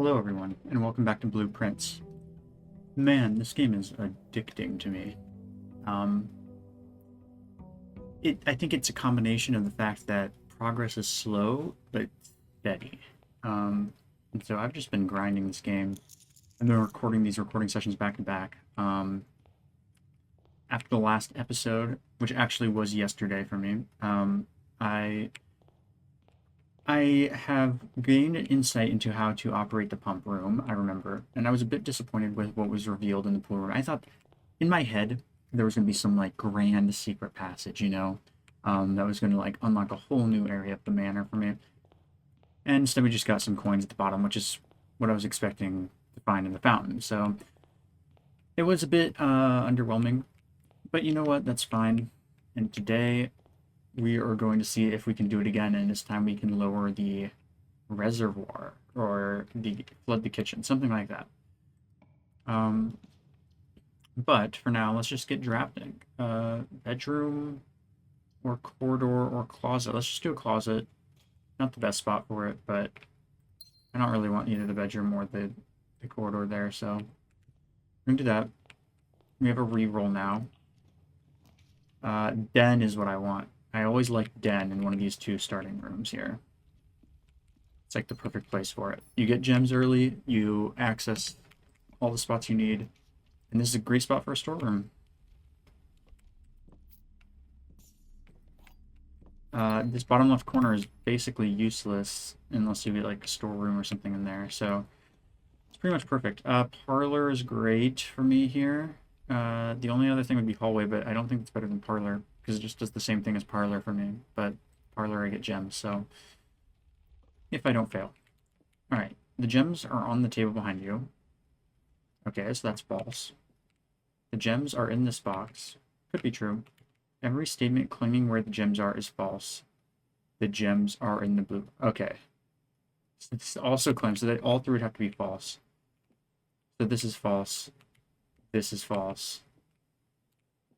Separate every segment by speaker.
Speaker 1: Hello everyone, and welcome back to Blueprints. Man, this game is addicting to me. Um, I think it's a combination of the fact that progress is slow, but steady. And so I've just been grinding this game. I've been recording these recording sessions back to back. After the last episode, which actually was yesterday for me, I I have gained insight into how to operate the pump room, I remember, and I was a bit disappointed with what was revealed in the pool room. I thought, in my head, there was going to be some, like, grand secret passage, that was going to, like, unlock a whole new area of the manor for me. And instead we just got some coins at the bottom, which is what I was expecting to find in the fountain. So, it was a bit, underwhelming, but you know what, that's fine. And today, we are going to see if we can do it again, and this time we can lower the reservoir or flood the kitchen, something like that. But for now, let's just get drafting. Bedroom or corridor or closet. Let's just do a closet. Not the best spot for it, but I don't really want either the bedroom or the corridor there, so we're gonna do that. We have a reroll now. Den is what I want. I always like den in one of these two starting rooms here. It's like the perfect place for it. You get gems early, you access all the spots you need, and this is a great spot for a storeroom. This bottom left corner is basically useless unless you get like a storeroom or something in there, so it's pretty much perfect. Parlor is great for me here. The only other thing would be hallway, but I don't think it's better than parlor because it just does the same thing as parlor for me. But parlor I get gems, so if I don't fail. Alright, the gems are on the table behind you. Okay, so that's false. The gems are in this box. Could be true. Every statement claiming where the gems are is false. The gems are in the blue. Okay. So this also claims that all three would have to be false. So this is false. This is false.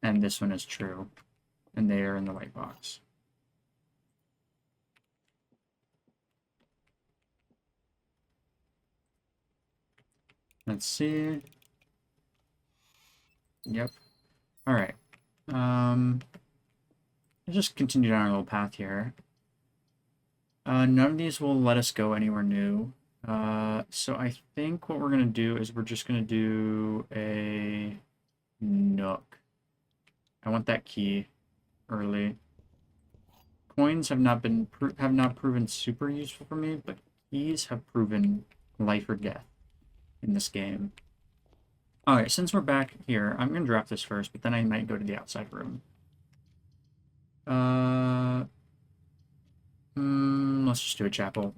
Speaker 1: And this one is true. And they are in the white box. Let's see. Yep. Alright. Let's just continue down our little path here. None of these will let us go anywhere new. So I think what we're going to do is we're just going to do a nook. I want that key early. Coins have not proven super useful for me, but keys have proven life or death in this game. Alright, since we're back here, I'm going to draft this first, but then I might go to the outside room. Let's just do a chapel.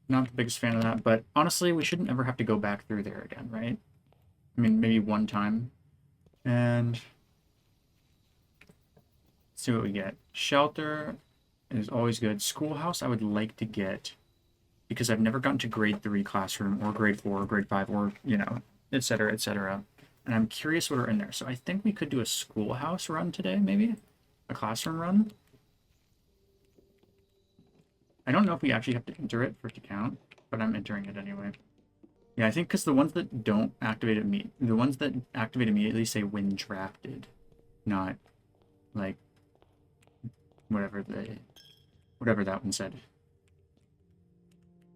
Speaker 1: Not the biggest fan of that, but honestly, we shouldn't ever have to go back through there again, right? I mean, maybe one time. And let's see what we get. Shelter is always good. Schoolhouse I would like to get because I've never gotten to grade 3 classroom or grade 4 or grade 5 or, etc., etc. And I'm curious what are in there. So I think we could do a schoolhouse run today, maybe? A classroom run? I don't know if we actually have to enter it for it to count, but I'm entering it anyway. Yeah, I think because the ones that don't activate the ones that activate immediately say when drafted, not like whatever that one said.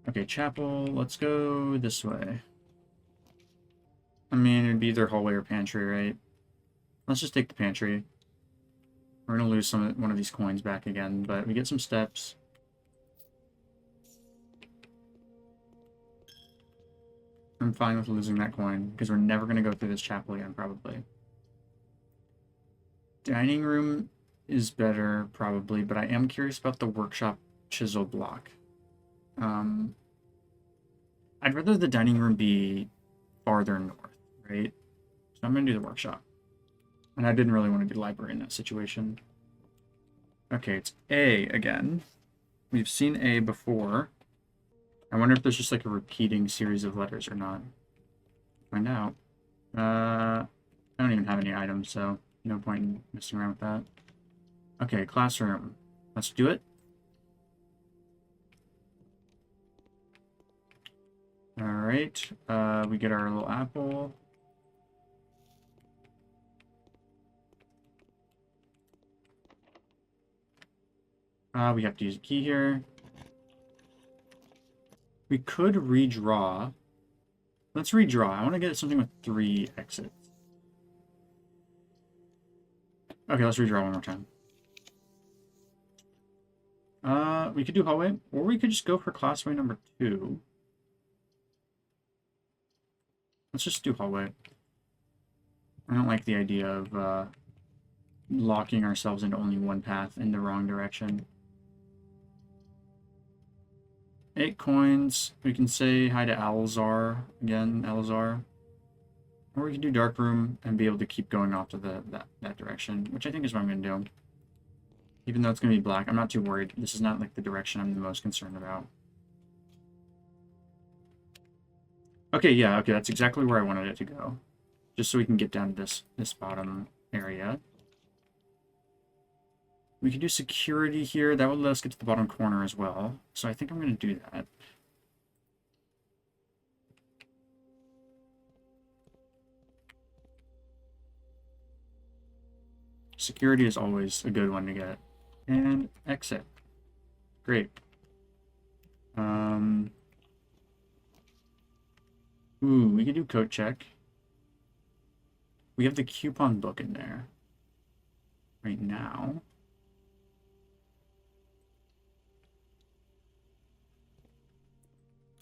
Speaker 1: Okay, chapel, let's go this way. I mean, it'd be either hallway or pantry, right? Let's just take the pantry. We're gonna lose one of these coins back again, but we get some steps. I'm fine with losing that coin, because we're never going to go through this chapel again, probably. Dining room is better, probably, but I am curious about the workshop chisel block. I'd rather the dining room be farther north, right? So I'm going to do the workshop. And I didn't really want to do library in that situation. Okay, it's A again. We've seen A before. I wonder if there's just like a repeating series of letters or not. Find out. I don't even have any items, so no point in messing around with that. Okay, classroom. Let's do it. Alright. right. We get our little apple. We have to use a key here. We could redraw. Let's redraw. I want to get something with 3 exits. Okay, let's redraw one more time. We could do hallway, or we could just go for classway number 2. Let's just do hallway. I don't like the idea of locking ourselves into only one path in the wrong direction. 8 coins. We can say hi to Alzar again, Alzar. Or we can do dark room and be able to keep going off to that direction, which I think is what I'm going to do. Even though it's going to be black, I'm not too worried. This is not like the direction I'm the most concerned about. Okay, yeah, okay, that's exactly where I wanted it to go. Just so we can get down to this bottom area. We can do security here. That would let us get to the bottom corner as well. So I think I'm going to do that. Security is always a good one to get. And exit. Great. Ooh, we could do coat check. We have the coupon book in there right now.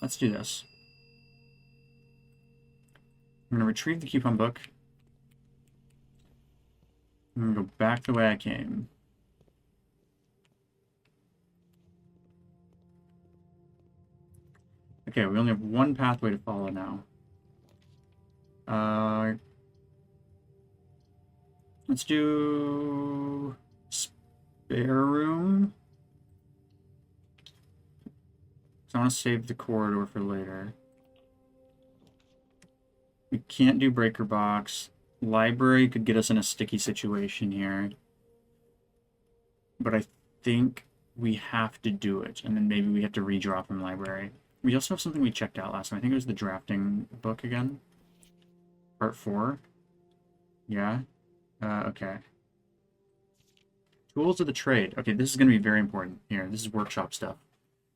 Speaker 1: Let's do this. I'm going to retrieve the coupon book. I'm going to go back the way I came. Okay, we only have one pathway to follow now. Let's do spare room. So I want to save the corridor for later. We can't do breaker box. Library could get us in a sticky situation here. But I think we have to do it. And then maybe we have to redraw from library. We also have something we checked out last time. I think it was the drafting book again. Part 4. Yeah. Okay. Tools of the trade. Okay, this is going to be very important here. This is workshop stuff.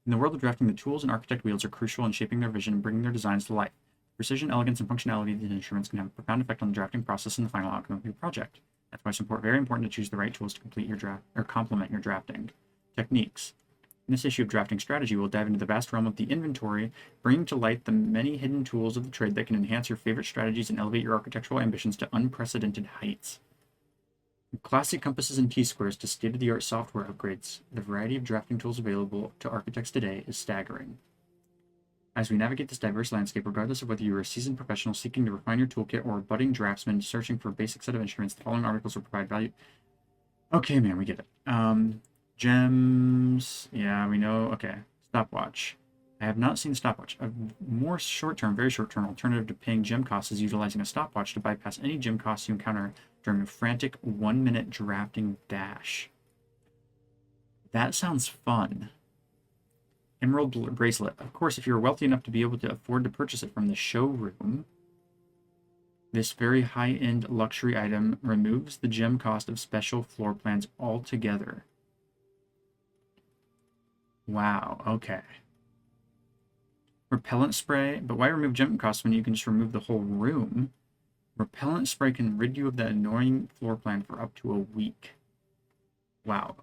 Speaker 1: In the world of drafting, the tools an architect wields are crucial in shaping their vision and bringing their designs to life. Precision, elegance, and functionality of these instruments can have a profound effect on the drafting process and the final outcome of your project. That's why it's very important to choose the right tools to complete your draft or complement your drafting techniques. In this issue of Drafting Strategy, we'll dive into the vast realm of the inventory, bringing to light the many hidden tools of the trade that can enhance your favorite strategies and elevate your architectural ambitions to unprecedented heights. From classic compasses and T-squares to state-of-the-art software upgrades, the variety of drafting tools available to architects today is staggering. As we navigate this diverse landscape, regardless of whether you are a seasoned professional seeking to refine your toolkit or a budding draftsman searching for a basic set of instruments, the following articles will provide value. Okay, man, we get it. Gems. Yeah, we know. Okay. Stopwatch. I have not seen stopwatch. A more short-term, very short-term alternative to paying gem costs is utilizing a stopwatch to bypass any gem costs you encounter during a frantic 1-minute drafting dash. That sounds fun. Emerald bracelet. Of course, if you're wealthy enough to be able to afford to purchase it from the showroom, this very high-end luxury item removes the gem cost of special floor plans altogether. Wow, okay. Repellent spray, but why remove gem costs when you can just remove the whole room? Repellent spray can rid you of that annoying floor plan for up to a week. Wow.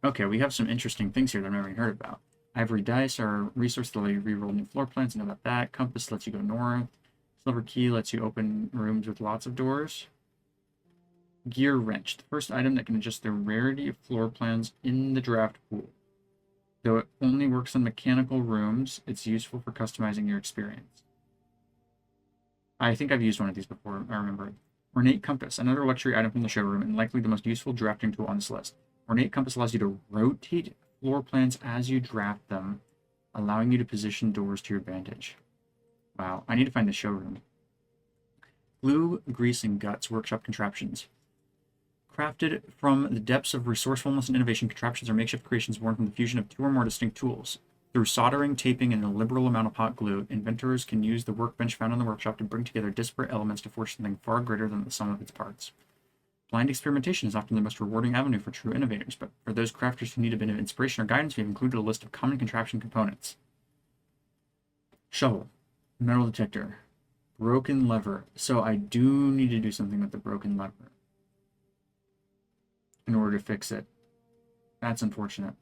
Speaker 1: Okay, we have some interesting things here that I've never even heard about. Ivory dice are a resource that let you reroll new floor plans. Know about that. Compass lets you go north. Silver key lets you open rooms with lots of doors. Gear wrench, the first item that can adjust the rarity of floor plans in the draft pool. Though it only works on mechanical rooms, it's useful for customizing your experience. I think I've used one of these before, I remember. Ornate compass, another luxury item from the showroom, and likely the most useful drafting tool on this list. Ornate compass allows you to rotate floor plans as you draft them, allowing you to position doors to your advantage. Wow, I need to find the showroom. Glue, grease, and guts workshop contraptions. Crafted from the depths of resourcefulness and innovation, contraptions are makeshift creations born from the fusion of 2 or more distinct tools. Through soldering, taping, and a liberal amount of hot glue, inventors can use the workbench found in the workshop to bring together disparate elements to forge something far greater than the sum of its parts. Blind experimentation is often the most rewarding avenue for true innovators, but for those crafters who need a bit of inspiration or guidance, we have included a list of common contraption components. Shovel, metal detector, broken lever. So I do need to do something with the broken lever in order to fix it. That's unfortunate.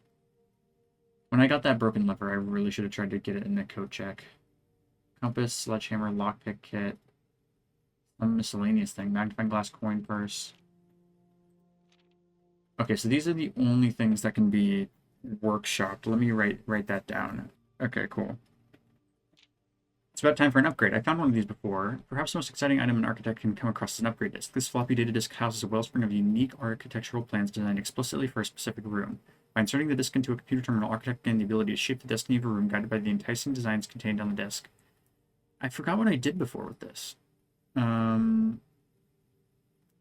Speaker 1: When I got that broken lever, I really should have tried to get it in the code check. Compass, sledgehammer, lockpick kit, some miscellaneous thing, magnifying glass, coin purse. Okay, so these are the only things that can be workshopped. Let me write that down. Okay, cool. It's about time for an upgrade. I found one of these before. Perhaps the most exciting item an architect can come across is an upgrade disk. This floppy data disk houses a wellspring of unique architectural plans designed explicitly for a specific room. By inserting the disk into a computer terminal, architect gain the ability to shape the destiny of a room guided by the enticing designs contained on the disk. I forgot what I did before with this.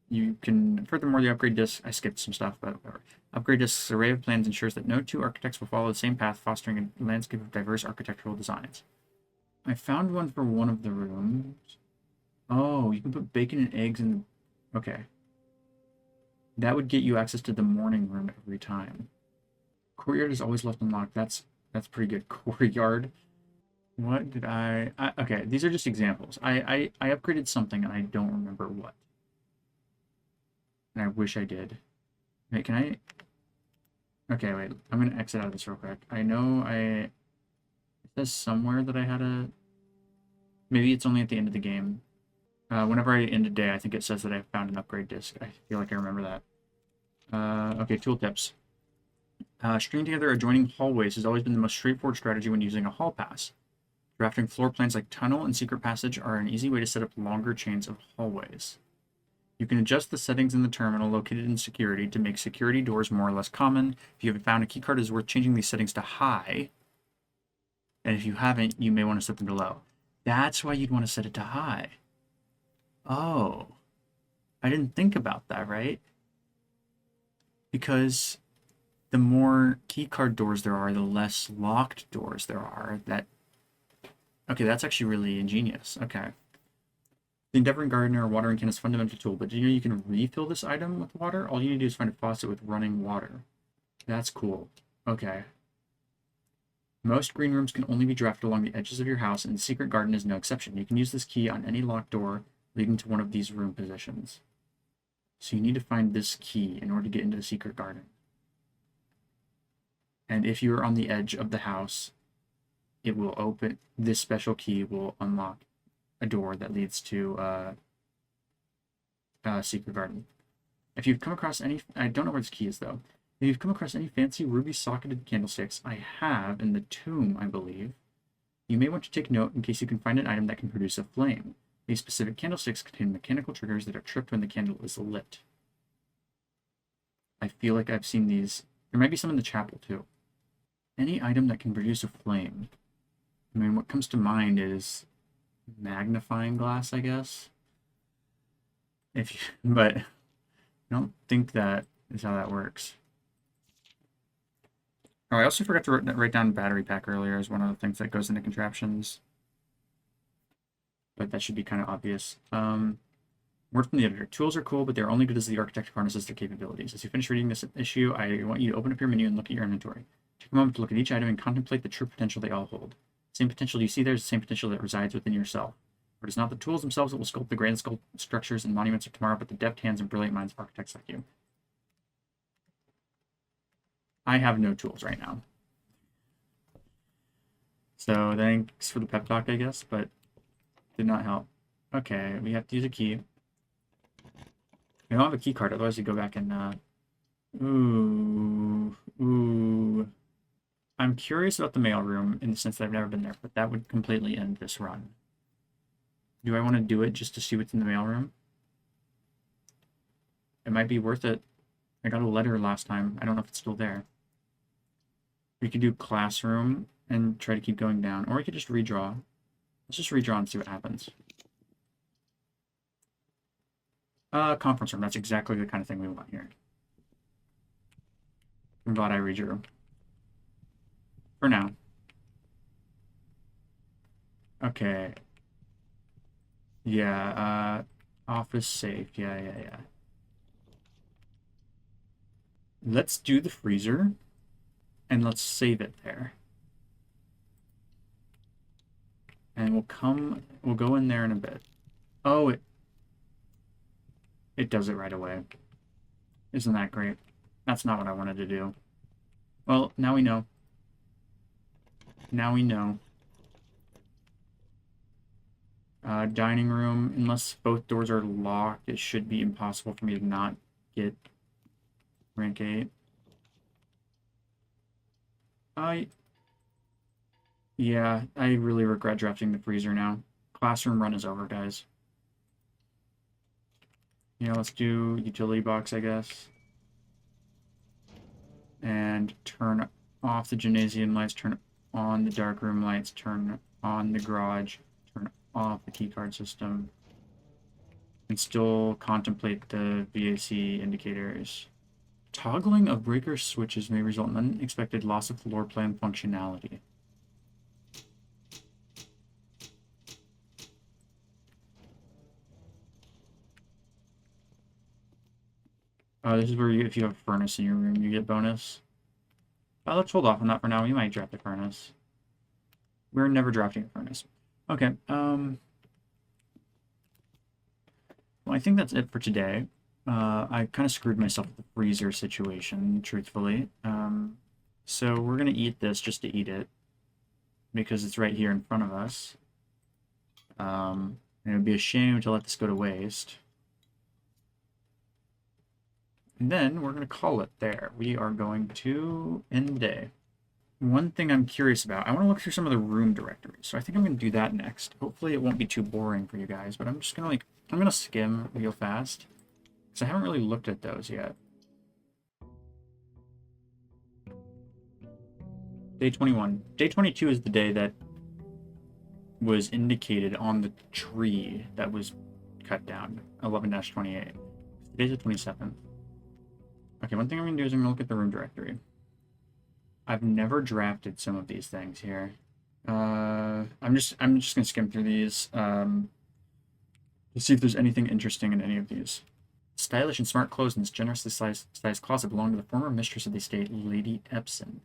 Speaker 1: You can, furthermore, the upgrade disk, I skipped some stuff, but whatever. Upgrade disk's array of plans ensures that no two architects will follow the same path, fostering a landscape of diverse architectural designs. I found one for one of the rooms. Oh, you can put bacon and eggs in the... Okay. That would get you access to the morning room every time. Courtyard is always left unlocked. That's pretty good. Courtyard. What did okay, these are just examples. I upgraded something and I don't remember what. And I wish I did. Wait, can I... Okay, wait. I'm going to exit out of this real quick. I know it says somewhere that I had a... Maybe it's only at the end of the game. Whenever I end a day, I think it says that I found an upgrade disk. I feel like I remember that. Okay, tooltips. Stringing together adjoining hallways has always been the most straightforward strategy when using a hall pass. Drafting floor plans like tunnel and secret passage are an easy way to set up longer chains of hallways. You can adjust the settings in the terminal located in security to make security doors more or less common. If you haven't found a keycard, it is worth changing these settings to high. And if you haven't, you may want to set them to low. That's why you'd want to set it to high. Oh. I didn't think about that, right? Because the more keycard doors there are, the less locked doors there are. Okay, that's actually really ingenious. Okay. The Endeavoring Gardener watering can is a fundamental tool, but do you know you can refill this item with water? All you need to do is find a faucet with running water. That's cool. Okay. Most green rooms can only be drafted along the edges of your house, and the secret garden is no exception. You can use this key on any locked door leading to one of these room positions. So you need to find this key in order to get into the secret garden. And if you're on the edge of the house, it will open, this special key will unlock a door that leads to secret garden. If you've come across any, I don't know where this key is though. If you've come across any fancy ruby socketed candlesticks, I have in the tomb, I believe. You may want to take note in case you can find an item that can produce a flame. These specific candlesticks contain mechanical triggers that are tripped when the candle is lit. I feel like I've seen these. There might be some in the chapel too. Any item that can produce a flame. I mean, what comes to mind is magnifying glass, I guess. But I don't think that is how that works. Oh, I also forgot to write down battery pack earlier as one of the things that goes into contraptions. But that should be kind of obvious. Word from the editor. Tools are cool, but they're only good as the architect harnesses their capabilities. As you finish reading this issue, I want you to open up your menu and look at your inventory. Take a moment to look at each item and contemplate the true potential they all hold. The same potential you see there is the same potential that resides within yourself. For it is not the tools themselves that will sculpt the grand structures and monuments of tomorrow, but the deft hands and brilliant minds of architects like you. I have no tools right now. So thanks for the pep talk, I guess, but did not help. Okay, we have to use a key. We don't have a key card, otherwise you go back and ooh. I'm curious about the mailroom in the sense that I've never been there, but that would completely end this run. Do I want to do it just to see what's in the mailroom? It might be worth it. I got a letter last time. I don't know if it's still there. We could do classroom and try to keep going down, or we could just redraw. Let's just redraw and see what happens. Conference room. That's exactly the kind of thing we want here. I'm glad I redrew. For now. Okay. Yeah, office safe. Yeah. Let's do the freezer, and let's save it there. And we'll go in there in a bit. Oh, it does it right away. Isn't that great? That's not what I wanted to do. Well, now we know. Now we know. Dining room, unless both doors are locked, it should be impossible for me to not get rank 8. Yeah, I really regret drafting the freezer now. Classroom run is over, guys. Yeah, let's do utility box, I guess. And turn off the gymnasium lights, turn on the darkroom lights, turn on the garage, turn off the keycard system, and still contemplate the VAC indicators. Toggling of breaker switches may result in unexpected loss of floor plan functionality. This is where if you have a furnace in your room, you get bonus. Let's hold off on that for now. We might draft a furnace. We're never drafting a furnace. Okay, well, I think that's it for today. I kind of screwed myself with the freezer situation, truthfully. So we're going to eat this just to eat it, because it's right here in front of us. And it would be a shame to let this go to waste. And then we're going to call it there. We are going to end the day. One thing I'm curious about, I want to look through some of the room directories. So I think I'm going to do that next. Hopefully it won't be too boring for you guys, but I'm just going to I'm going to skim real fast, because I haven't really looked at those yet. Day 21. Day 22 is the day that was indicated on the tree that was cut down, 11-28. Today's the 27th. Okay, one thing I'm going to do is I'm going to look at the room directory. I've never drafted some of these things here. I'm just going to skim through these to see if there's anything interesting in any of these. Stylish and smart clothes in this generously sized closet belong to the former mistress of the estate, Lady Epson.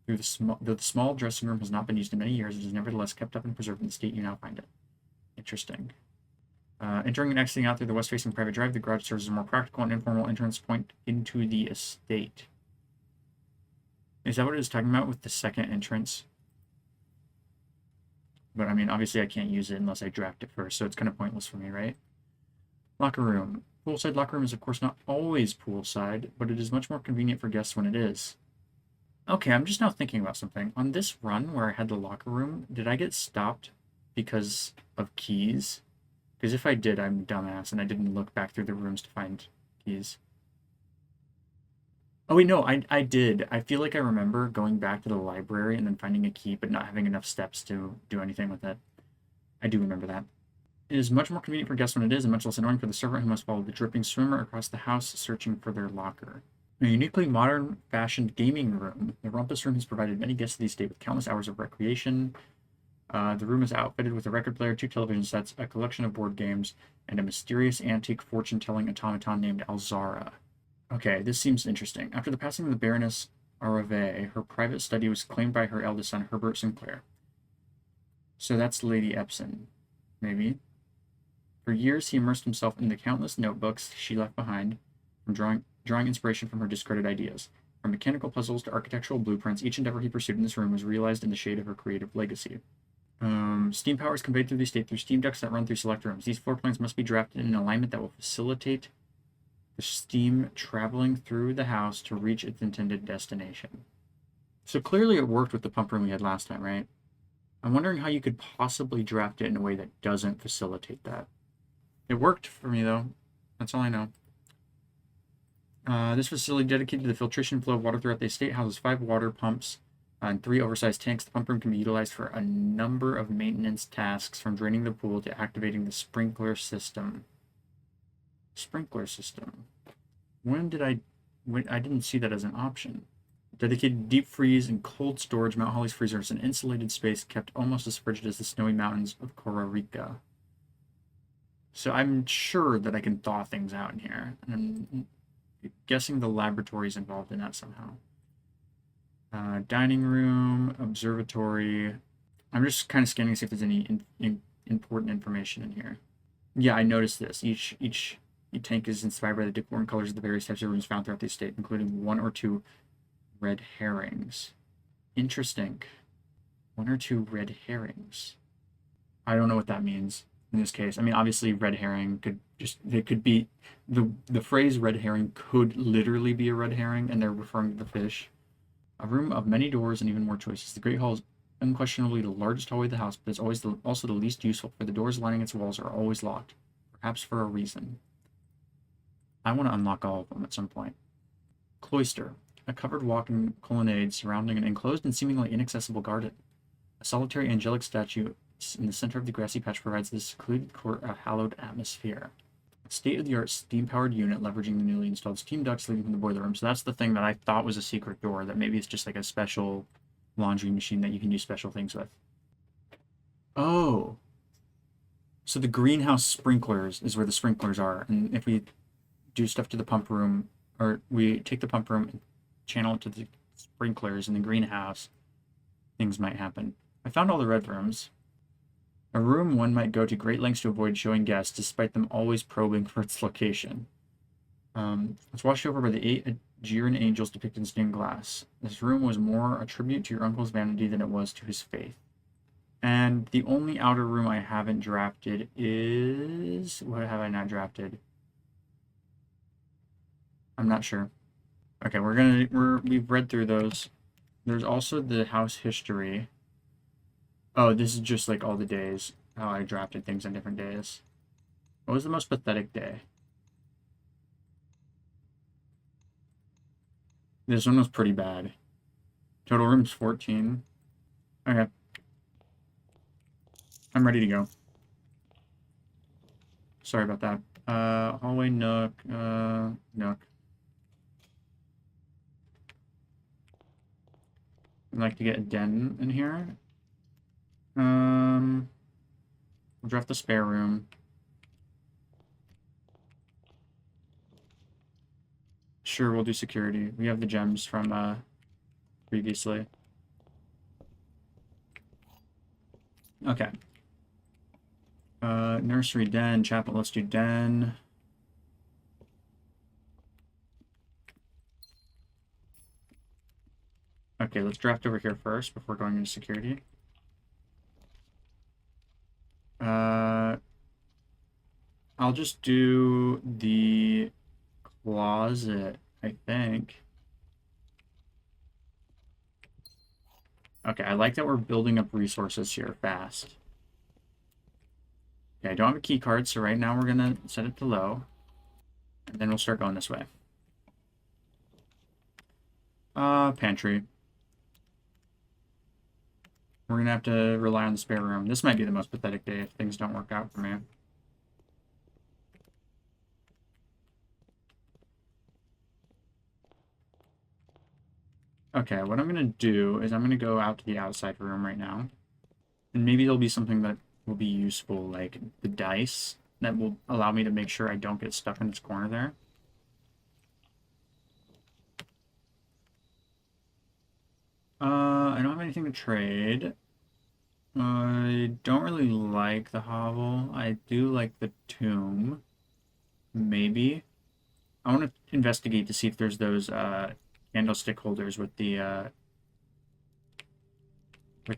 Speaker 1: Though the small dressing room has not been used in many years, it is nevertheless kept up and preserved in the state you now find it. Interesting. Entering and exiting out through the west-facing private drive, the garage serves as a more practical and informal entrance point into the estate. Is that what it was talking about with the second entrance? But, I mean, obviously I can't use it unless I draft it first, so it's kind of pointless for me, right? Locker room. Poolside locker room is, of course, not always poolside, but it is much more convenient for guests when it is. Okay, I'm just now thinking about something. On this run where I had the locker room, did I get stopped because of keys? Because if I did, I'm a dumbass, and I didn't look back through the rooms to find keys. Oh wait, no, I did. I feel like I remember going back to the library and then finding a key, but not having enough steps to do anything with it. I do remember that. It is much more convenient for guests when it is, and much less annoying for the servant who must follow the dripping swimmer across the house searching for their locker. A uniquely modern-fashioned gaming room, the Rumpus Room has provided many guests of the estate with countless hours of recreation. The room is outfitted with a record player, 2 television sets, a collection of board games, and a mysterious antique fortune-telling automaton named Alzara. Okay, this seems interesting. After the passing of the Baroness Arave, her private study was claimed by her eldest son, Herbert Sinclair. So that's Lady Epson, maybe. For years, he immersed himself in the countless notebooks she left behind, from drawing inspiration from her discarded ideas. From mechanical puzzles to architectural blueprints, each endeavor he pursued in this room was realized in the shade of her creative legacy. Steam power is conveyed through the estate through steam ducts that run through select rooms. These floor plans must be drafted in an alignment that will facilitate the steam traveling through the house to reach its intended destination. So clearly it worked with the pump room we had last time, right? I'm wondering how you could possibly draft it in a way that doesn't facilitate that. It worked for me, though. That's all I know. This facility, dedicated to the filtration flow of water throughout the estate, houses 5 water pumps and 3 oversized tanks. The pump room can be utilized for a number of maintenance tasks, from draining the pool to activating the sprinkler system. Sprinkler system. I didn't see that as an option. Dedicated deep freeze and cold storage, Mount Holly's freezer is an insulated space kept almost as frigid as the snowy mountains of Costa Rica. So I'm sure that I can thaw things out in here. And I'm guessing the laboratory is involved in that somehow. Dining room, observatory. I'm just kind of scanning to see if there's any important information in here. Yeah, I noticed this. Each tank is inspired by the decor and colors of the various types of rooms found throughout the estate, including 1 or 2 red herrings. Interesting. 1 or 2 red herrings. I don't know what that means in this case. I mean, obviously, red herring it could be the phrase red herring could literally be a red herring, and they're referring to the fish. A room of many doors and even more choices. The Great Hall is unquestionably the largest hallway of the house, but it's always also the least useful, for the doors lining its walls are always locked, perhaps for a reason. I want to unlock all of them at some point. Cloister. A covered walk-in colonnade surrounding an enclosed and seemingly inaccessible garden. A solitary angelic statue in the center of the grassy patch provides this secluded court a hallowed atmosphere. A state-of-the-art steam-powered unit leveraging the newly installed steam ducts leading from the boiler room. So that's the thing that I thought was a secret door, that maybe it's just like a special laundry machine that you can do special things with. Oh. So the greenhouse sprinklers is where the sprinklers are. And if we do stuff to the pump room, or we take the pump room and channel it to the sprinklers in the greenhouse, things might happen. I found all the red rooms. A room one might go to great lengths to avoid showing guests, despite them always probing for its location. It's washed over by the 8 Aegean angels depicted in stained glass. This room was more a tribute to your uncle's vanity than it was to his faith. And the only outer room I haven't drafted is... What have I not drafted? I'm not sure. Okay, we've read through those. There's also the house history. Oh, this is just like all the days. How I drafted things on different days. What was the most pathetic day? This one was pretty bad. Total rooms 14. Okay. I'm ready to go. Sorry about that. Hallway nook. Nook. I'd like to get a den in here. We'll draft the spare room. Sure, we'll do security. We have the gems from previously. Okay. Nursery, den, chapel. Let's do den. Okay, let's draft over here first before going into security. I'll just do the closet, I think. Okay, I like that we're building up resources here fast. Okay, I don't have a key card, so right now we're gonna set it to low. And then we'll start going this way. Pantry. We're gonna have to rely on the spare room. This might be the most pathetic day if things don't work out for me. Okay, what I'm gonna do is I'm gonna go out to the outside room right now. And maybe there'll be something that will be useful, like the dice, that will allow me to make sure I don't get stuck in this corner there. I don't have anything to trade. I don't really like the hovel. I do like the tomb. Maybe. I want to investigate to see if there's those candlestick holders with the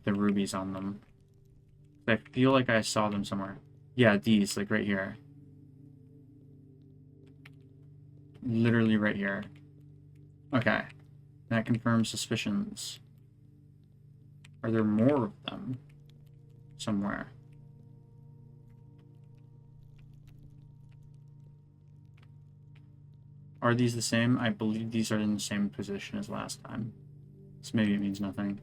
Speaker 1: rubies on them. I feel like I saw them somewhere. Yeah, these, like right here. Literally right here. Okay. That confirms suspicions. Are there more of them somewhere? Are these the same? I believe these are in the same position as last time. So maybe it means nothing.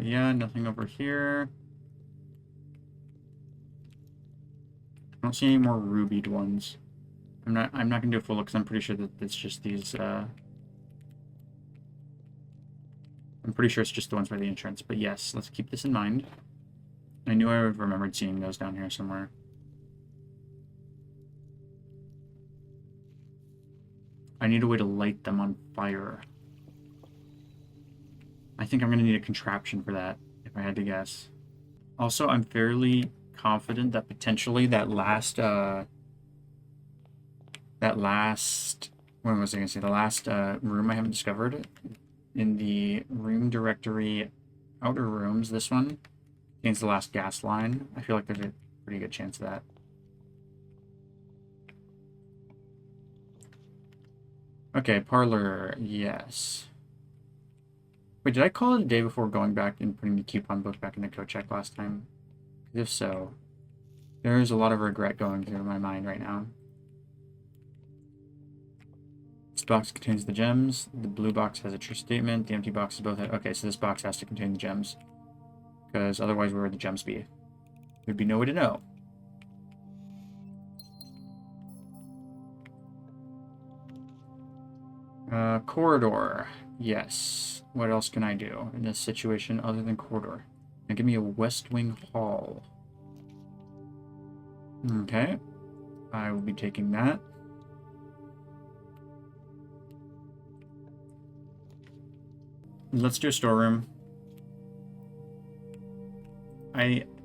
Speaker 1: Yeah, nothing over here. I don't see any more rubied ones. I'm not gonna do a full look because I'm pretty sure that it's just these I'm pretty sure it's just the ones by the entrance, but yes, let's keep this in mind. I knew I remembered seeing those down here somewhere. I need a way to light them on fire. I think I'm going to need a contraption for that, if I had to guess. Also, I'm fairly confident that potentially that last, what was I going to say? The last room I haven't discovered in the room directory outer rooms, this one contains the last gas line. I feel like there's a pretty good chance of that. Okay, parlor, yes. Wait, did I call it a day before going back and putting the coupon book back in the code check last time? If so, there is a lot of regret going through my mind right now. This box contains the gems. The blue box has a true statement. The empty box is both... Okay, so this box has to contain the gems. Because otherwise, where would the gems be? There'd be no way to know. Corridor. Yes. What else can I do in this situation other than corridor? Now give me a West Wing Hall. Okay. I will be taking that. Let's do a storeroom.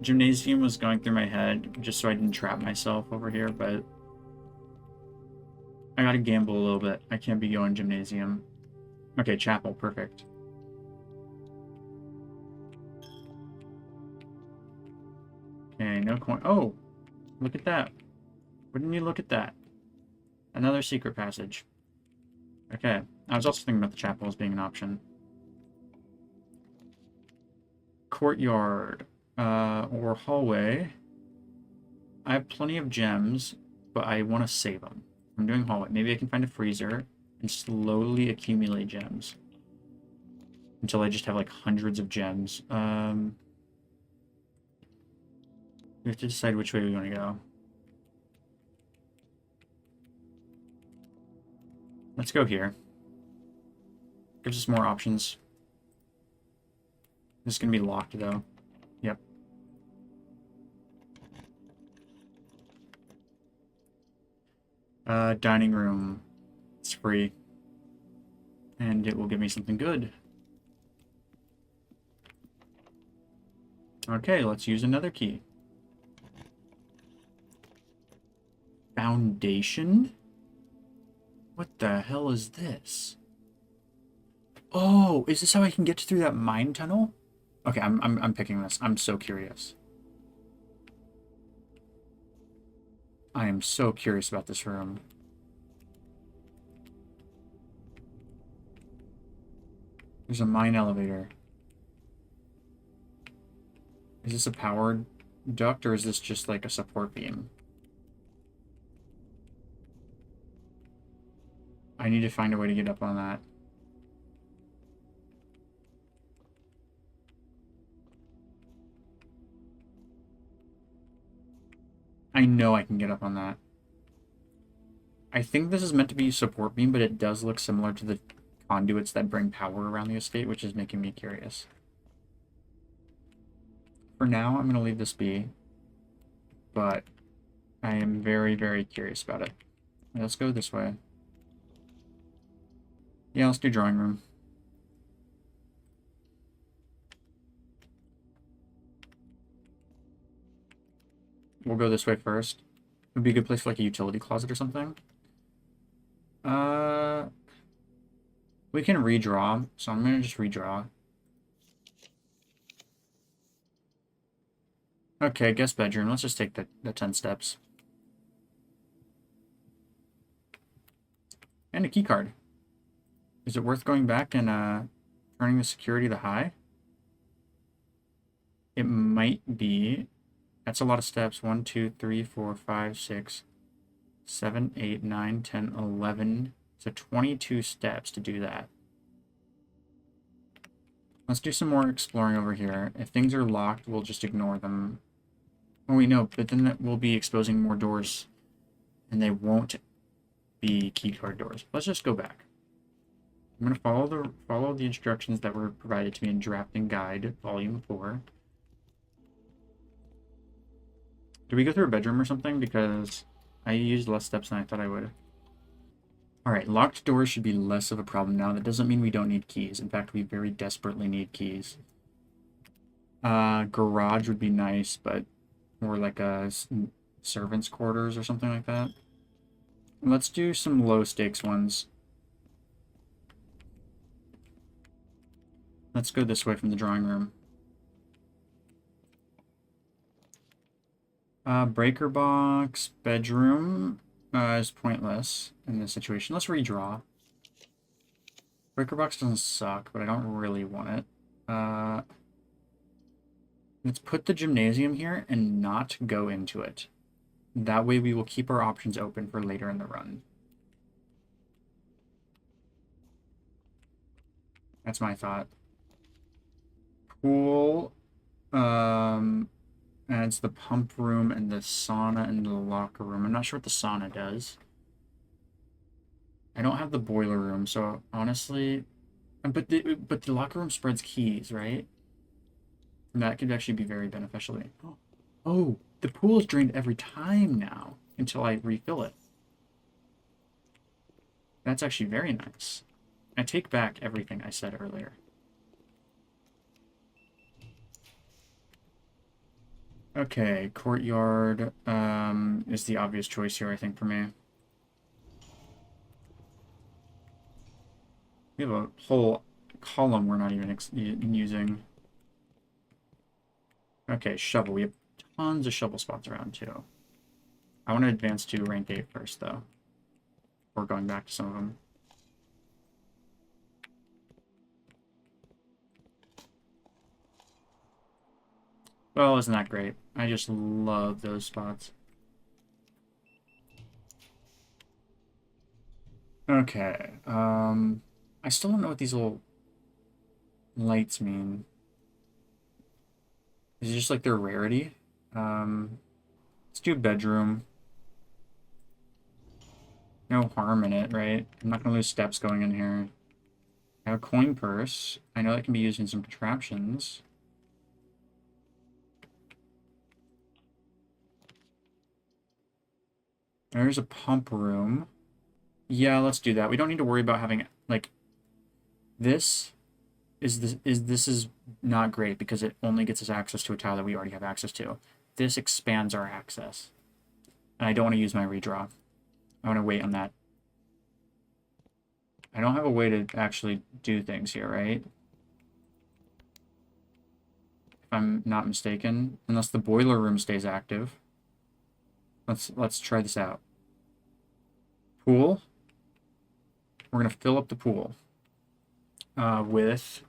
Speaker 1: Gymnasium was going through my head just so I didn't trap myself over here, but I gotta gamble a little bit. I can't be going gymnasium. Okay, chapel, perfect. Okay, no coin. Oh, look at that. Wouldn't you look at that? Another secret passage. Okay, I was also thinking about the chapel as being an option. Courtyard, or hallway. I have plenty of gems, but I want to save them. I'm doing hallway. Maybe I can find a freezer and slowly accumulate gems until I just have like hundreds of gems. We have to decide which way we want to go. Let's go here. Gives us more options. This is going to be locked, though. Yep. Dining room. It's free. And it will give me something good. Okay, let's use another key. Foundation? What the hell is this? Oh, is this how I can get through that mine tunnel? Okay, I'm picking this. I'm so curious. I am so curious about this room. There's a mine elevator. Is this a powered duct or is this just like a support beam? I need to find a way to get up on that. I know I can get up on that. I think this is meant to be a support beam, but it does look similar to the conduits that bring power around the estate, which is making me curious. For now, I'm going to leave this be, but I am very, very curious about it. Let's go this way. Yeah, let's do drawing room. We'll go this way first. It would be a good place for like a utility closet or something. We can redraw, so I'm gonna just redraw. Okay, guest bedroom. Let's just take the 10 steps. And a key card. Is it worth going back and turning the security to high? It might be. That's a lot of steps. 1, 2, 3, 4, 5, 6, 7, 8, 9, 10, 11. So 22 steps to do that. Let's do some more exploring over here. If things are locked, we'll just ignore them. Oh, we know, but then that will be exposing more doors, and they won't be keycard doors. Let's just go back. I'm gonna follow the instructions that were provided to me in Drafting Guide, Volume 4. Did we go through a bedroom or something? Because I used less steps than I thought I would. Alright, locked doors should be less of a problem now. That doesn't mean we don't need keys. In fact, we very desperately need keys. Garage would be nice, but... Or like a servant's quarters or something like that. Let's do some low-stakes ones. Let's go this way from the drawing room. Breaker box, bedroom is pointless in this situation. Let's redraw. Breaker box doesn't suck, but I don't really want it. Let's put the gymnasium here and not go into it. That way we will keep our options open for later in the run. That's my thought. Pool adds the pump room and the sauna and the locker room. I'm not sure what the sauna does. I don't have the boiler room, so honestly... But the locker room spreads keys, right? And that could actually be very beneficial. Oh, the pool is drained every time now until I refill it. That's actually very nice. I take back everything I said earlier. Okay, courtyard is the obvious choice here, I think, for me. We have a whole column we're not even using. Okay, shovel. We have tons of shovel spots around, too. I want to advance to rank 8 first, though. Before going back to some of them. Well, isn't that great? I just love those spots. Okay, I still don't know what these little lights mean. Is it just like their rarity? Let's do bedroom. No harm in it, right? I'm not gonna lose steps going in here. I have a coin purse. I know that can be used in some contraptions. There's a pump room. Yeah, let's do that. We don't need to worry about having, like, this is not great because it only gets us access to a tile that we already have access to. This expands our access. And I don't want to use my redraw. I want to wait on that. I don't have a way to actually do things here, right? If I'm not mistaken. Unless the boiler room stays active. Let's try this out. Pool. We're going to fill up the pool with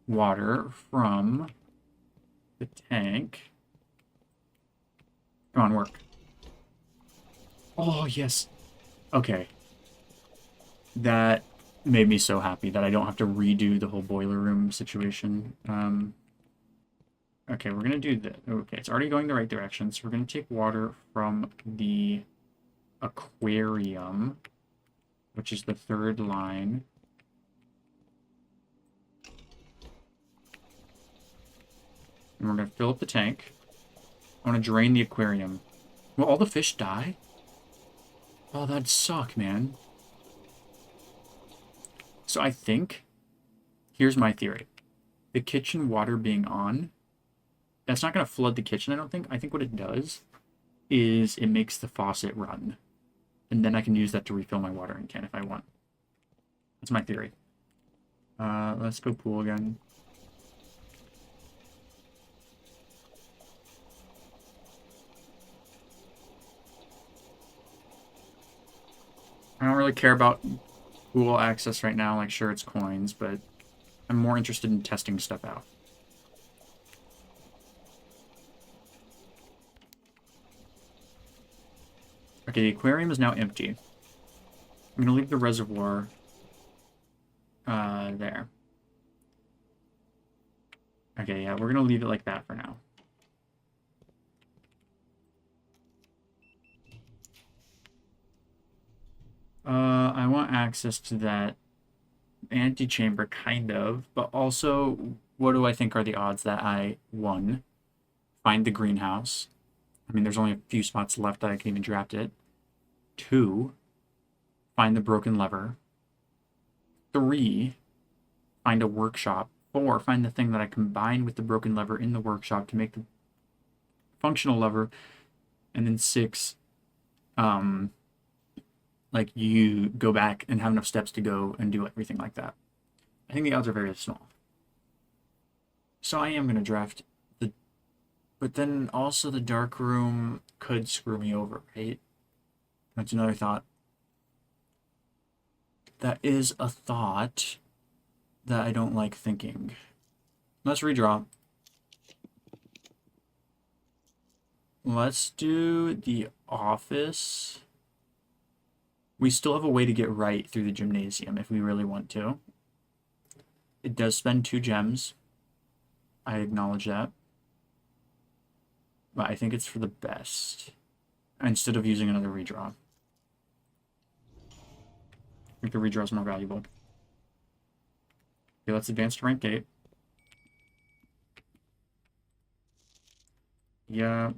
Speaker 1: water from the tank. Come on, work. Oh, yes. Okay. That made me so happy that I don't have to redo the whole boiler room situation. Okay, we're going to do this. Okay, it's already going the right direction. So we're going to take water from the aquarium, which is the third line. And we're going to fill up the tank. I want to drain the aquarium. Will all the fish die? Oh, that'd suck, man. So I think, here's my theory. The kitchen water being on, that's not going to flood the kitchen, I don't think. I think what it does is it makes the faucet run. And then I can use that to refill my watering can if I want. That's my theory. Let's go pool again. I don't really care about pool access right now. Like, sure, it's coins, but I'm more interested in testing stuff out. Okay, the aquarium is now empty. I'm going to leave the reservoir there. Okay, yeah, we're going to leave it like that for now. I want access to that antechamber, kind of, but also, what do I think are the odds that I, one, find the greenhouse? I mean, there's only a few spots left that I can even draft it. Two, find the broken lever. Three, find a workshop. Four, find the thing that I combine with the broken lever in the workshop to make the functional lever. And then six, like you go back and have enough steps to go and do everything like that. I think the odds are very small. So I am going to draft the, but then also the dark room could screw me over, right? That's another thought. That is a thought that I don't like thinking. Let's redraw. Let's do the office. We still have a way to get right through the gymnasium if we really want to. It does spend 2 gems. I acknowledge that. But I think it's for the best. Instead of using another redraw. I think the redraw is more valuable. Okay, let's advance to rank 8. Yeah.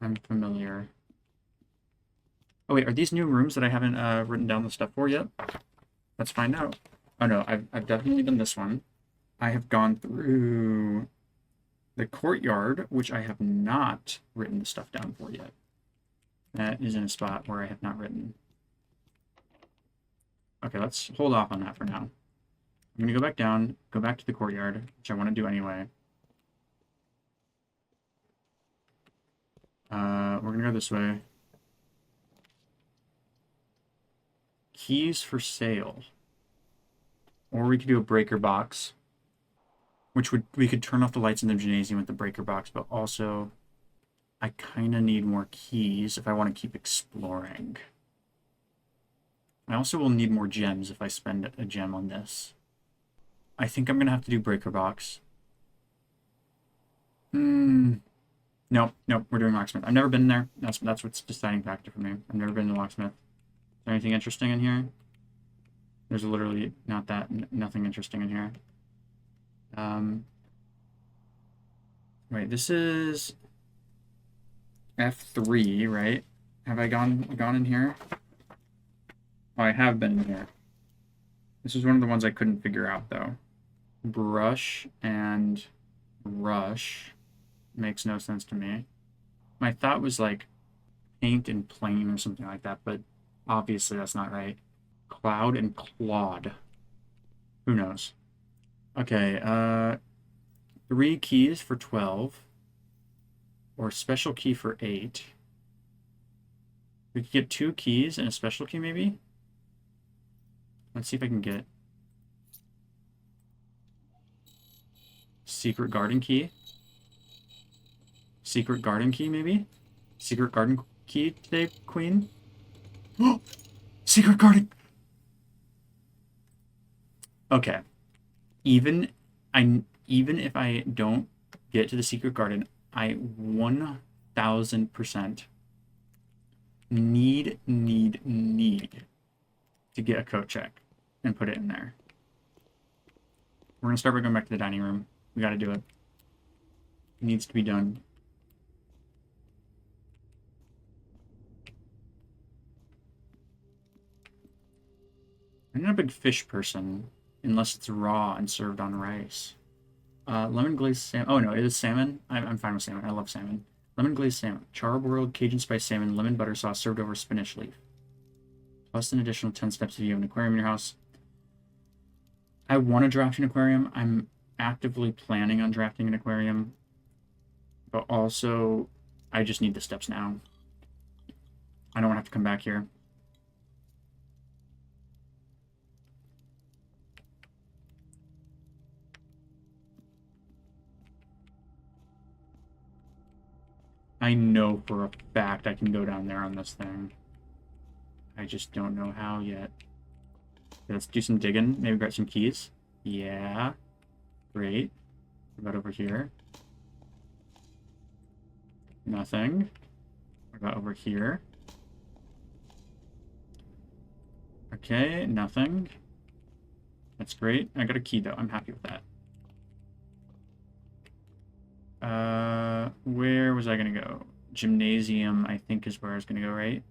Speaker 1: I'm familiar. Oh wait, are these new rooms that I haven't written down the stuff for yet? Let's find out. Oh no, I've definitely done this one. I have gone through the courtyard, which I have not written the stuff down for yet. That is in a spot where I have not written. Okay, let's hold off on that for now. I'm gonna go back down, go back to the courtyard, which I want to do anyway. We're gonna go this way. Keys for sale. Or we could do a breaker box. Which we could turn off the lights in the gymnasium with the breaker box, but also I kind of need more keys if I want to keep exploring. I also will need more gems if I spend a gem on this. I think I'm going to have to do breaker box. Nope, we're doing locksmith. I've never been there. That's what's the deciding factor for me. I've never been to locksmith. Is there anything interesting in here? There's literally nothing interesting in here. Wait, this is F3, right? Have I gone in here? Oh, I have been in here. This is one of the ones I couldn't figure out, though. Brush and rush makes no sense to me. My thought was, like, paint and plane or something like that, but obviously that's not right. Cloud and Claude. Who knows? Okay, 3 keys for 12. Or special key for 8. We could get 2 keys and a special key, maybe? Let's see if I can get secret garden key. Secret garden key, maybe? Secret garden key today, Queen? Oh! Secret garden! Okay. Even if I don't get to the secret garden, I 1000% need to get a coat check and put it in there. We're gonna start by going back to the dining room. We gotta do it. It needs to be done. I'm not a big fish person, unless it's raw and served on rice. Lemon glazed salmon. Oh no, it is salmon. I'm fine with salmon. I love salmon. Lemon glazed salmon. Charbroiled Cajun spice salmon, lemon butter sauce served over spinach leaf. Plus an additional 10 steps if you have an aquarium in your house. I want to draft an aquarium. I'm actively planning on drafting an aquarium. But also, I just need the steps now. I don't want to have to come back here. I know for a fact I can go down there on this thing. I just don't know how yet. Okay, let's do some digging. Maybe grab some keys. Yeah. Great. What about over here? Nothing. What about over here? Okay, nothing. That's great. I got a key, though. I'm happy with that. Where was I going to go? Gymnasium, I think, is where I was going to go, right?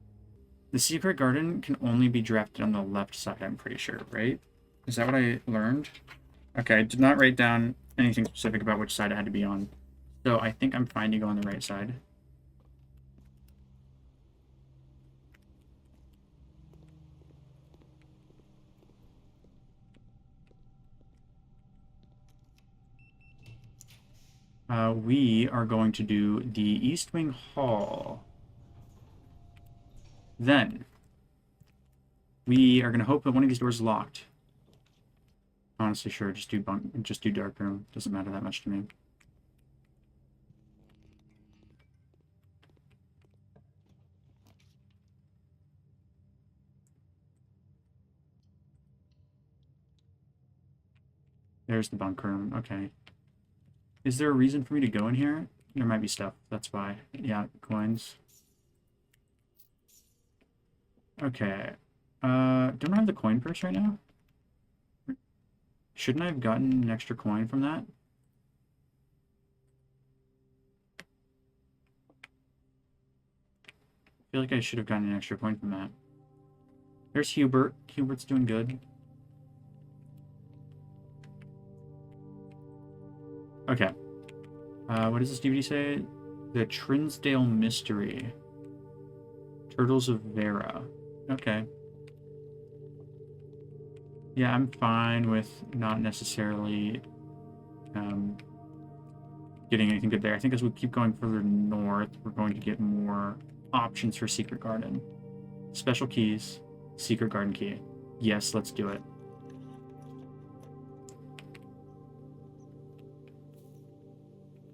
Speaker 1: The secret garden can only be drafted on the left side, I'm pretty sure, right? Is that what I learned? Okay, I did not write down anything specific about which side it had to be on. So I think I'm fine to go on the right side. We are going to do the East Wing Hall. Then, we are going to hope that one of these doors is locked. Honestly, sure, just do dark room. Doesn't matter that much to me. There's the bunk room. Okay. Is there a reason for me to go in here? There might be stuff. That's why. Yeah, coins. Okay. Don't I have the coin purse right now? Shouldn't I have gotten an extra coin from that? I feel like I should have gotten an extra coin from that. There's Hubert. Hubert's doing good. Okay. What does this DVD say? The Trinsdale Mystery. Turtles of Vera. Okay. Yeah, I'm fine with not necessarily getting anything good there. I think as we keep going further north, we're going to get more options for Secret Garden. Special keys, Secret Garden key. Yes, let's do it.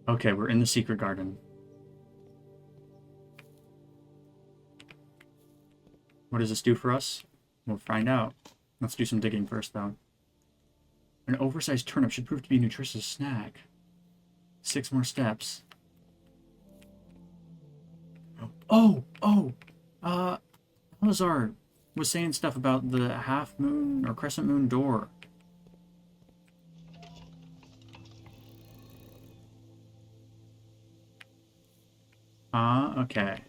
Speaker 1: Okay, we're in the Secret Garden. What does this do for us? We'll find out. Let's do some digging first, though. An oversized turnip should prove to be a nutritious snack. 6 more steps. Elazar was saying stuff about the half moon or crescent moon door. Okay.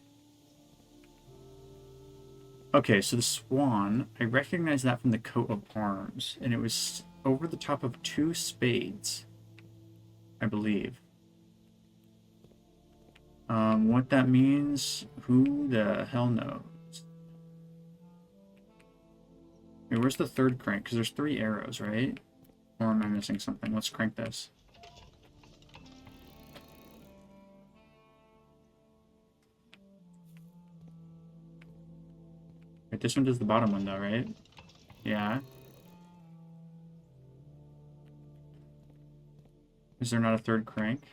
Speaker 1: Okay, so the swan, I recognize that from the coat of arms, and it was over the top of 2 spades, I believe. What that means, who the hell knows? Wait, where's the third crank? Because there's 3 arrows, right? Or am I missing something? Let's crank this. Wait, this one does the bottom one, though, right? Yeah. Is there not a third crank?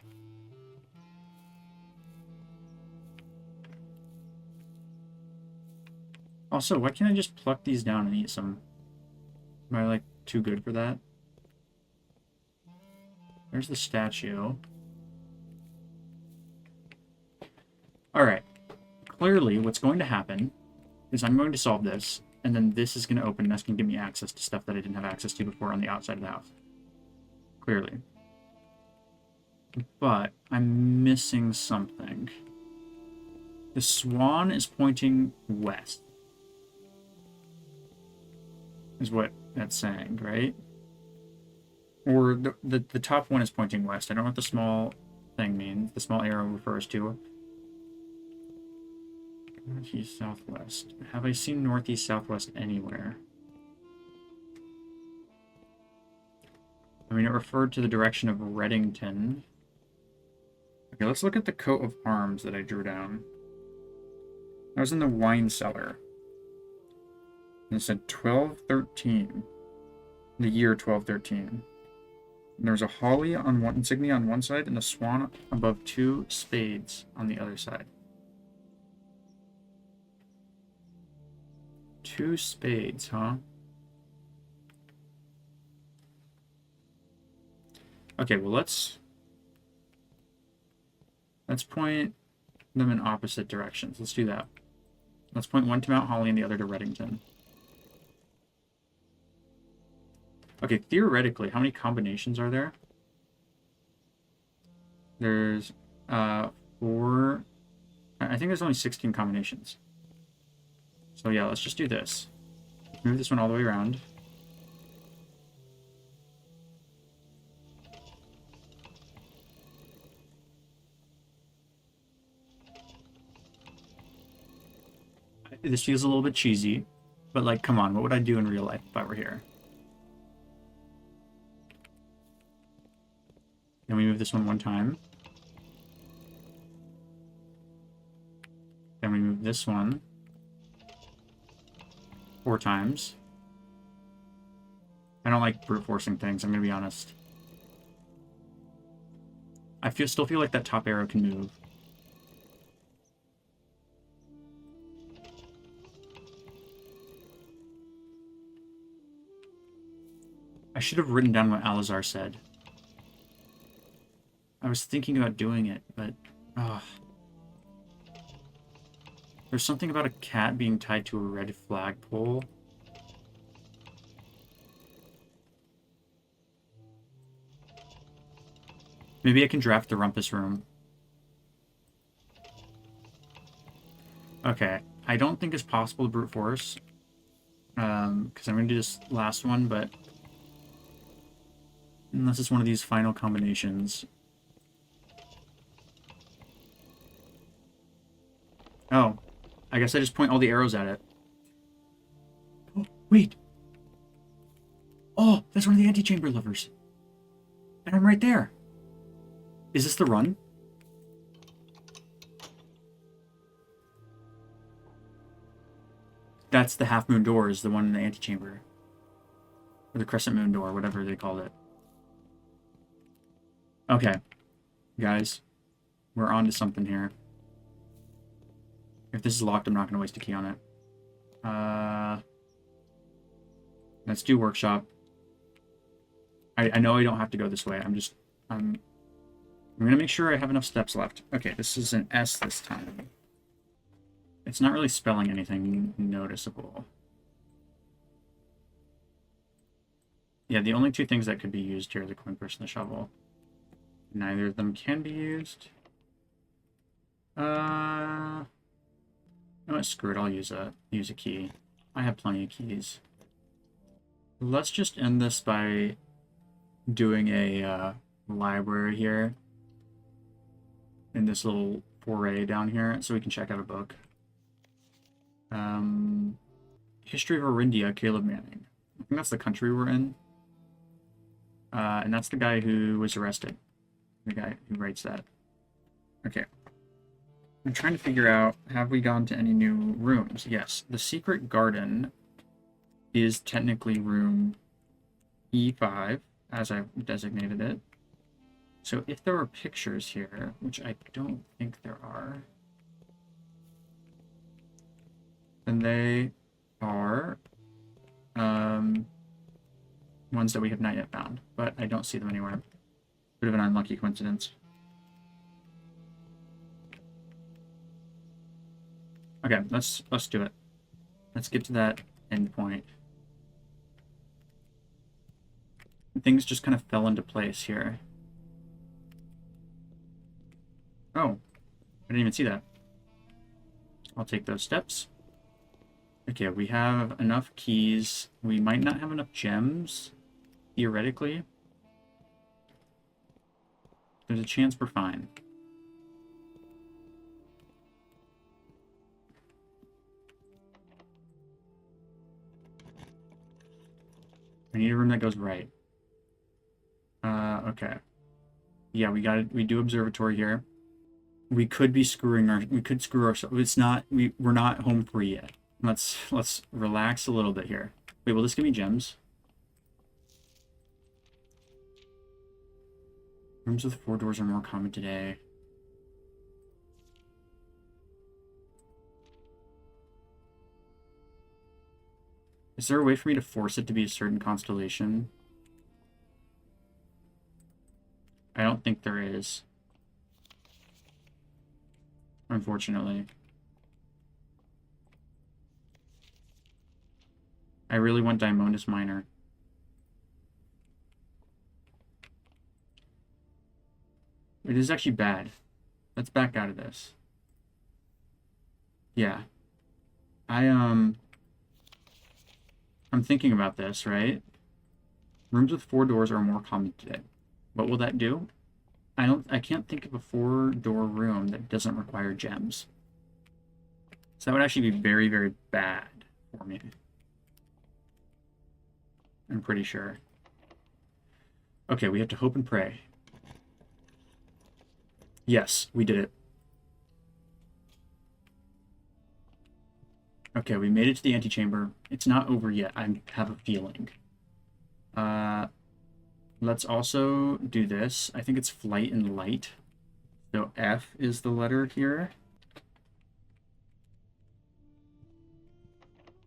Speaker 1: Also, why can't I just pluck these down and eat some? Am I, like, too good for that? There's the statue. Alright. Clearly, what's going to happen is I'm going to solve this, and then this is going to open, and that's going to give me access to stuff that I didn't have access to before on the outside of the house. Clearly. But I'm missing something. The swan is pointing west. Is what that's saying, right? Or the top one is pointing west. I don't know what the small thing means. The small arrow refers to. Northeast, southwest. Have I seen northeast, southwest anywhere? I mean, it referred to the direction of Reddington. Okay, let's look at the coat of arms that I drew down. I was in the wine cellar. And it said 1213. The year 1213. And there's a holly on one insignia on one side and a swan above 2 spades on the other side. 2 spades, huh? Okay, well let's point them in opposite directions. Let's do that. Let's point one to Mount Holly and the other to Reddington. Okay, theoretically, how many combinations are there? There's 4. I think there's only 16 combinations. So yeah, let's just do this. Move this one all the way around. This feels a little bit cheesy, but like, come on, what would I do in real life if I were here? Then we move this one time. Then we move this one 4 times. I don't like brute forcing things, I'm gonna be honest. I still feel like that top arrow can move. I should have written down what Alizar said. I was thinking about doing it, but... There's something about a cat being tied to a red flagpole. Maybe I can draft the Rumpus Room. Okay, I don't think it's possible to brute force. Because I'm going to do this last one, but... Unless it's one of these final combinations. Oh. I guess I just point all the arrows at it. Oh, wait. Oh, that's one of the antechamber levers. And I'm right there. Is this the run? That's the half moon door, is the one in the antechamber. Or the crescent moon door, whatever they called it. Okay. Guys. We're on to something here. If this is locked, I'm not going to waste a key on it. Let's do workshop. I know I don't have to go this way. I'm going to make sure I have enough steps left. Okay, this is an S this time. It's not really spelling anything noticeable. Yeah, the only 2 things that could be used here are the coin purse and the shovel. Neither of them can be used. No, screw it. I'll use a key. I have plenty of keys. Let's just end this by doing a library here in this little foray down here, so we can check out a book. History of Orindia, Caleb Manning. I think that's the country we're in. And that's the guy who was arrested. The guy who writes that. Okay. I'm trying to figure out, have we gone to any new rooms? Yes. The secret garden is technically room E5, as I've designated it. So if there are pictures here, which I don't think there are, then they are ones that we have not yet found, but I don't see them anywhere. Bit of an unlucky coincidence. Okay, let's do it. Let's get to that end point. Things just kind of fell into place here. Oh, I didn't even see that. I'll take those steps. Okay, we have enough keys. We might not have enough gems, theoretically. There's a chance we're fine. I need a room that goes right. Okay. Yeah, we do observatory here. We could be we could screw ourselves. It's not, we're not home free yet. Let's relax a little bit here. Wait, will this give me gems? Rooms with 4 doors are more common today. Is there a way for me to force it to be a certain constellation? I don't think there is. Unfortunately. I really want Daimonis Minor. It is actually bad. Let's back out of this. Yeah. I'm thinking about this, right? Rooms with 4 doors are more common today. What will that do? I can't think of a 4-door room that doesn't require gems. So that would actually be very, very bad for me. I'm pretty sure. Okay, we have to hope and pray. Yes, we did it. Okay, we made it to the antechamber. It's not over yet, I have a feeling. Let's also do this. I think it's flight and light. So F is the letter here.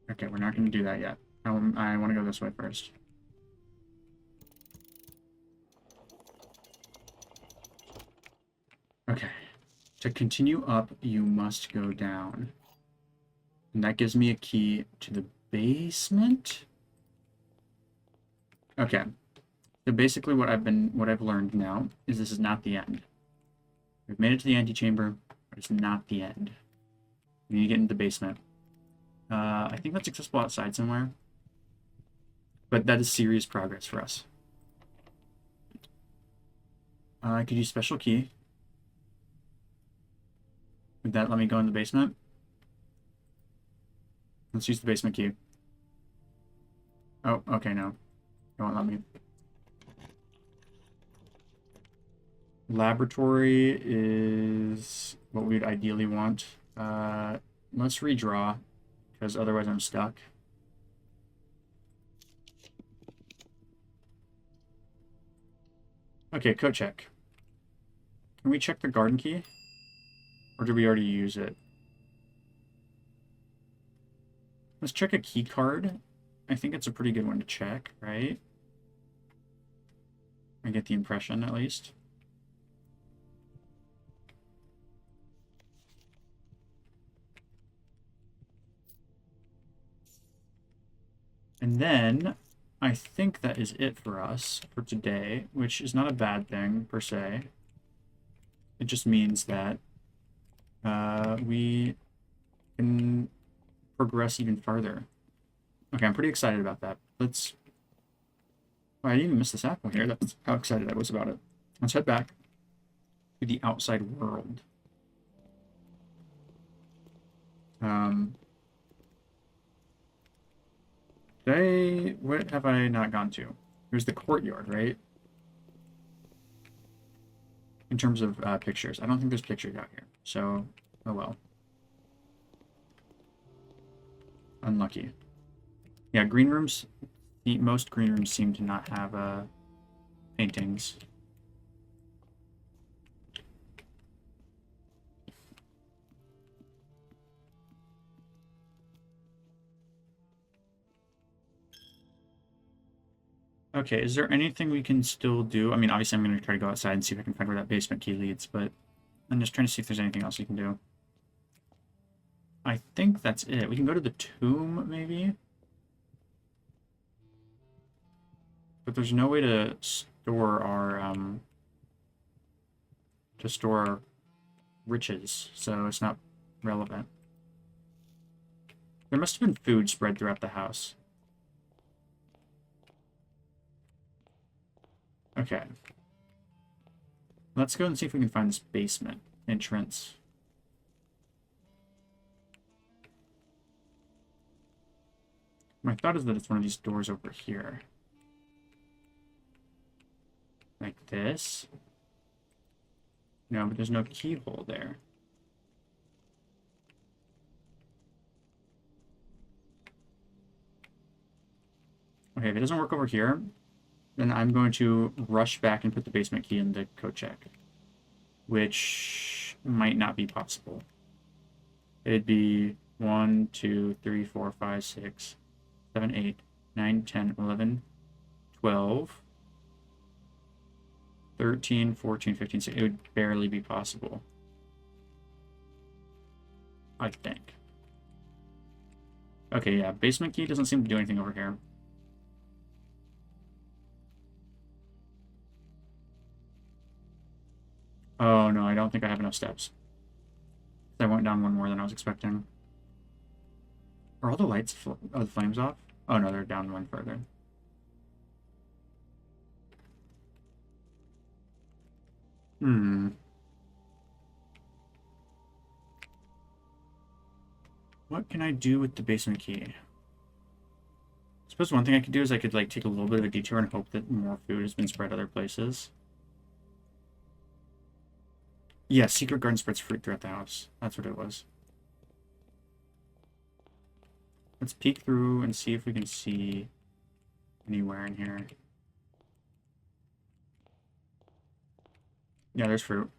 Speaker 1: Okay, we're not going to do that yet. I want to go this way first. Okay. To continue up, you must go down. And that gives me a key to the basement. Okay. So basically what I've learned now is this is not the end. We've made it to the antechamber, but it's not the end. We need to get into the basement. I think that's accessible outside somewhere. But that is serious progress for us. I could use special key. Would that let me go in the basement? Let's use the basement key. Oh, okay, no. It won't let me. Laboratory is what we'd ideally want. Let's redraw, because otherwise I'm stuck. Okay, code check. Can we check the garden key? Or did we already use it? Let's check a key card. I think it's a pretty good one to check, right? I get the impression, at least. And then, I think that is it for us for today, which is not a bad thing, per se. It just means that we can progress even farther. Okay, I'm pretty excited about that. Let's... Oh, I didn't even miss this apple here. That's how excited I was about it. Let's head back to the outside world. What have I not gone to? There's the courtyard, right? In terms of pictures. I don't think there's pictures out here. So, oh well. Unlucky. Yeah, green rooms, most green rooms seem to not have paintings. Okay, is there anything we can still do? I mean, obviously I'm going to try to go outside and see if I can find where that basement key leads, but I'm just trying to see if there's anything else we can do. I think that's it. We can go to the tomb, maybe? But there's no way to store our riches, so it's not relevant. There must have been food spread throughout the house. Okay. Let's go and see if we can find this basement entrance. My thought is that it's one of these doors over here. Like this. No, but there's no keyhole there. Okay, if it doesn't work over here, then I'm going to rush back and put the basement key in the code check. Which might not be possible. It'd be 1, 2, 3, 4, 5, 6, 7, 8, 9, 10, 11, 12, 13, 14, 15, 16. It would barely be possible. I think. Okay, yeah, basement key doesn't seem to do anything over here. don't think I have enough steps. I went down one more than I was expecting. Are all the lights, the flames off? Oh no, they're down one further. What can I do with the basement key? I suppose one thing I could do is I could like take a little bit of a detour and hope that more food has been spread other places. Yeah, secret garden spreads fruit throughout the house. That's what it was. Let's peek through and see if we can see anywhere in here. Yeah, there's fruit.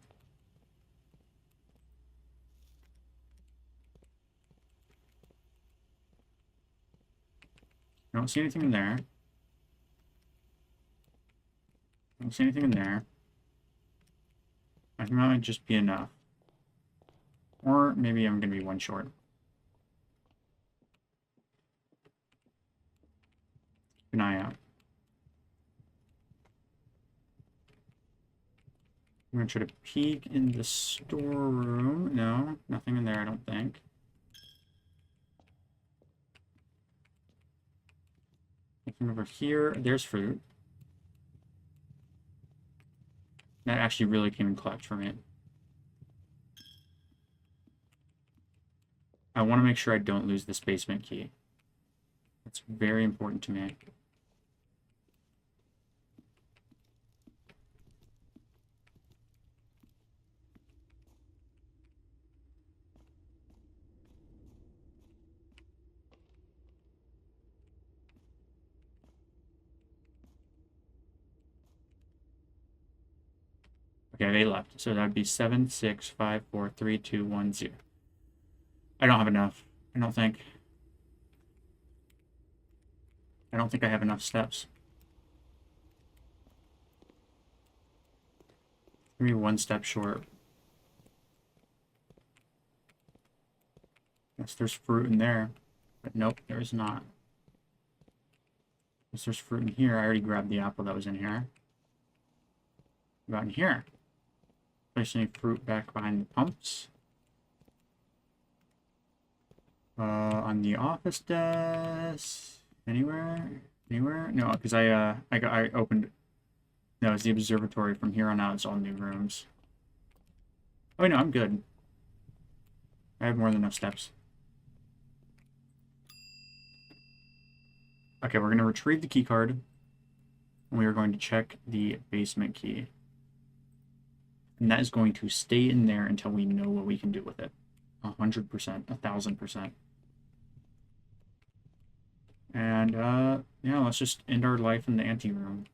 Speaker 1: I don't see anything in there. I don't see anything in there. I think that might just be enough. Or maybe I'm going to be one short. Keep an eye out. I'm going to try to peek in the storeroom. No, nothing in there, I don't think. Looking over here, there's fruit. That actually really came in clutch for me. I want to make sure I don't lose this basement key. That's very important to me. Okay, they left. So that would be 7, 6, 5, 4, 3, 2, 1, 0. I don't have enough. I don't think. I don't think I have enough steps. Maybe one step short. Yes, there's fruit in there. But nope, there's not. Yes, there's fruit in here. I already grabbed the apple that was in here. What about in here? Place any fruit back behind the pumps. On the office desk. Anywhere? Anywhere? No, because I opened. No, it's the observatory. From here on out, it's all new rooms. Oh no, I'm good. I have more than enough steps. Okay, we're going to retrieve the key card. And we are going to check the basement key. And that is going to stay in there until we know what we can do with it. 100%, 1000%. And, yeah, let's just end our life in the anteroom.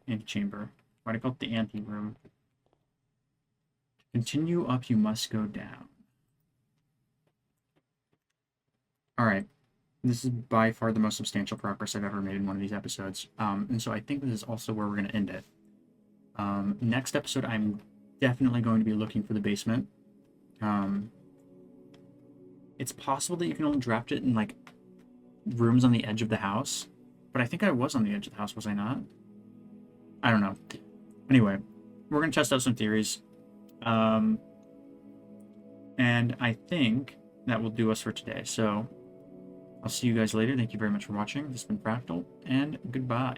Speaker 1: Antechamber. Why do I call it the anteroom? To continue up, you must go down. Alright. This is by far the most substantial progress I've ever made in one of these episodes. And so I think this is also where we're going to end it. Next episode, I'm definitely going to be looking for the basement. It's possible that you can only draft it in, like, rooms on the edge of the house. But I think I was on the edge of the house, was I not? I don't know. Anyway, we're going to test out some theories. And I think that will do us for today. So I'll see you guys later. Thank you very much for watching. This has been Fractal, and goodbye.